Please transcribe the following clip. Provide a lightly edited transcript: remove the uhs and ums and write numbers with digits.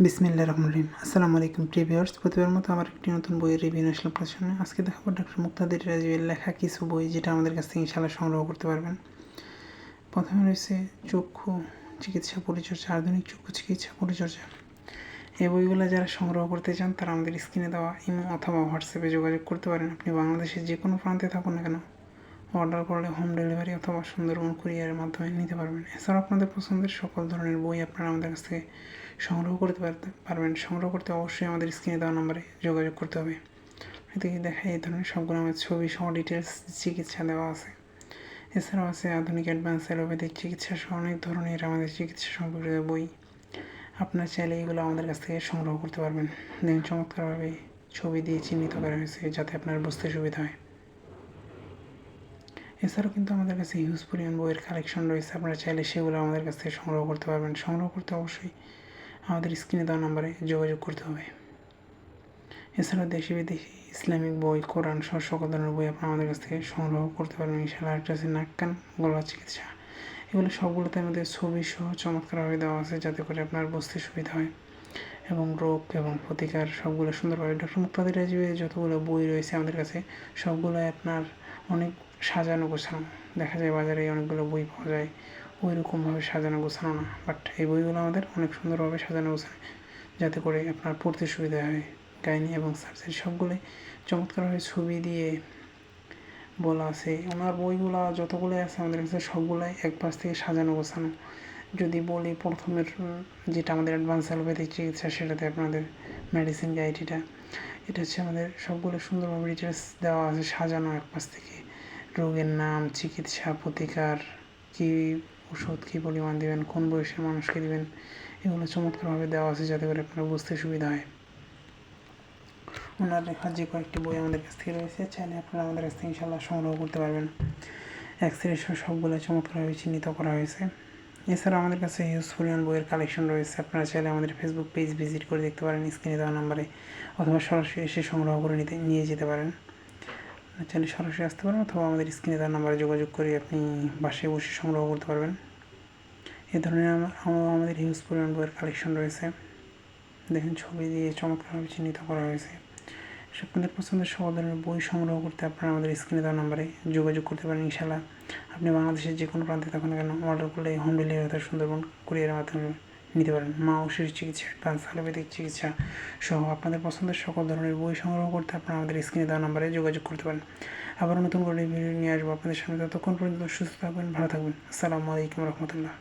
বিসমিল্লাহির রহমানির রহিম। আসসালামু আলাইকুম প্রিয় ভিউয়ার্স, প্রতিবারের মতো আমার একটি নতুন বইয়ের রিভিউ নিয়ে আসলাম আপনাদের সামনে। আজকে দেখাবো ডক্টর মুক্তাদির রাজিবের লেখা কিছু বই, যেটা আমাদের কাছ থেকে ইনশাআল্লাহ সংগ্রহ করতে পারবেন। প্রথমে রয়েছে চক্ষু চিকিৎসা পরিচর্যা, আধুনিক চক্ষু চিকিৎসা পরিচর্যা। এই বইগুলো যারা সংগ্রহ করতে চান তারা আমাদের স্ক্রিনে দেওয়া ইমো অথবা হোয়াটসঅ্যাপে যোগাযোগ করতে পারেন। আপনি বাংলাদেশের যে কোনো প্রান্তে থাকুন না কেন, অর্ডার করলে হোম ডেলিভারি অথবা সুন্দরবন কুরিয়ারের মাধ্যমে নিতে পারবেন। এছাড়াও আপনাদের পছন্দের সকল ধরনের বই আপনারা আমাদের কাছ থেকে সংগ্রহ করতে পারবেন। সংগ্রহ করতে অবশ্যই আমাদের স্ক্রিনে দেওয়া নম্বরে যোগাযোগ করতে হবে। এদিকে দেখায় এই ধরনের সবগুলো আমাদের ছবি সহ ডিটেলস চিকিৎসা দেওয়া আছে। এছাড়াও আছে আধুনিক অ্যাডভান্স অ্যালোপ্যাথিক চিকিৎসা সহ অনেক ধরনের আমাদের চিকিৎসা সম্পর্কিত বই। আপনারা চাইলে এগুলো আমাদের কাছ থেকে সংগ্রহ করতে পারবেন। দেখেন চমৎকারভাবে ছবি দিয়ে চিহ্নিত করা হয়েছে যাতে আপনার বুঝতে সুবিধা হয়। এছাড়াও কিন্তু আমাদের কাছে হিউজ পরিমাণ বইয়ের কালেকশন রয়েছে, আপনারা চাইলে সেগুলো আমাদের কাছ থেকে সংগ্রহ করতে পারবেন। সংগ্রহ করতে অবশ্যই আমাদের স্ক্রিনে দেওয়া নাম্বারে যোগাযোগ করতে হবে। এছাড়াও দেশি বিদেশি ইসলামিক বই, কোরআন সহ সকল ধরনের বই আপনারা আমাদের কাছ থেকে সংগ্রহ করতে পারবেন ইনশাআল্লাহ। আরেকটা আছে নাক কান গলা চিকিৎসা, এগুলো সবগুলোতে আমাদের ছবি সহ চমৎকারভাবে দেওয়া আছে যাতে করে আপনার বুঝতে সুবিধা হয়, এবং রোগ এবং প্রতিকার সবগুলো সুন্দরভাবে। ডক্টর মুক্তাদির রাজিবের যতগুলো বই রয়েছে আমাদের কাছে সবগুলোই আপনার অনেক সাজানো গোছানো। দেখা যায় বাজারে অনেকগুলো বই পাওয়া যায় ওই রকমভাবে সাজানো গোছানো না, বাট এই বইগুলো আমাদের অনেক সুন্দরভাবে সাজানো গোছানো যাতে করে আপনার পড়তে সুবিধা হয়। গাইনি এবং সার্জারি সবগুলোই চমৎকারভাবে ছবি দিয়ে বলা আছে। ওনার বইগুলো যতগুলোই আছে আমাদের কাছে সবগুলাই এক পাশ থেকে সাজানো গোছানো। যদি বলি প্রথমের যেটা আমাদের অ্যাডভান্স অ্যালোপ্যাথিক চিকিৎসা, সেটাতে আপনাদের মেডিসিন গাইড, এটা হচ্ছে আমাদের সবগুলো সুন্দরভাবে ডিটেলস দেওয়া আছে সাজানো এক পাশ থেকে। রোগের নাম, চিকিৎসা, প্রতিকার, কী ওষুধ কী পরিমাণ দেবেন, কোন বয়সের মানুষকে দেবেন, এগুলো চমৎকারভাবে দেওয়া আছে যাতে করে আপনার বুঝতে সুবিধা হয়। ওনার লেখা যে কয়েকটি বই আমাদের কাছ থেকে রয়েছে, চাইলে আপনারা আমাদের কাছ থেকে ইনশাআল্লাহ সংগ্রহ করতে পারবেন। এক্সরে সহ সবগুলো চমৎকারভাবে চিহ্নিত করা হয়েছে। এছাড়া আমাদের কাছে হিউজ পরিমাণ বইয়ের কালেকশন রয়েছে, আপনারা চাইলে আমাদের ফেসবুক পেজ ভিজিট করে দেখতে পারেন স্ক্রিনে দেওয়া নাম্বারে, অথবা সরাসরি এসে সংগ্রহ করে নিয়ে যেতে পারেন। চাইলে সরাসরি আসতে পারেন অথবা আমাদের স্ক্রিনে দেওয়া নাম্বারে যোগাযোগ করে আপনি বাসায় বসে সংগ্রহ করতে পারবেন। এ ধরনের আমাদের হিউজ পরিমাণ বইয়ের কালেকশন রয়েছে। দেখেন ছবি দিয়ে চমৎকারভাবে চিহ্নিত করা হয়েছে। আপনাদের পছন্দের সকল ধরনের বই সংগ্রহ করতে আপনারা আমাদের স্ক্রিনে দেওয়া নাম্বারে যোগাযোগ করতে পারেন ইনশাআল্লাহ। আপনি বাংলাদেশের যে কোনো প্রান্তে থাকুন না কেন, অর্ডার করলে হোম ডেলিভারি অথবা সুন্দরবন কুরিয়ারের মাধ্যমে নিতে পারেন। মা ও শিশু চিকিৎসা, অ্যাডভান্স অ্যালোপ্যাথিক চিকিৎসা সহ আপনাদের পছন্দের সকল ধরনের বই সংগ্রহ করতে আপনারা আমাদের স্ক্রিনে দেওয়া নাম্বারে যোগাযোগ করতে পারেন। আবার নতুন করে ভিডিও নিয়ে আসবো আপনাদের সামনে। ততক্ষণ পর্যন্ত সুস্থ থাকবেন, ভালো থাকবেন। আসসালামু আলাইকুম রহমতুল্লাহ।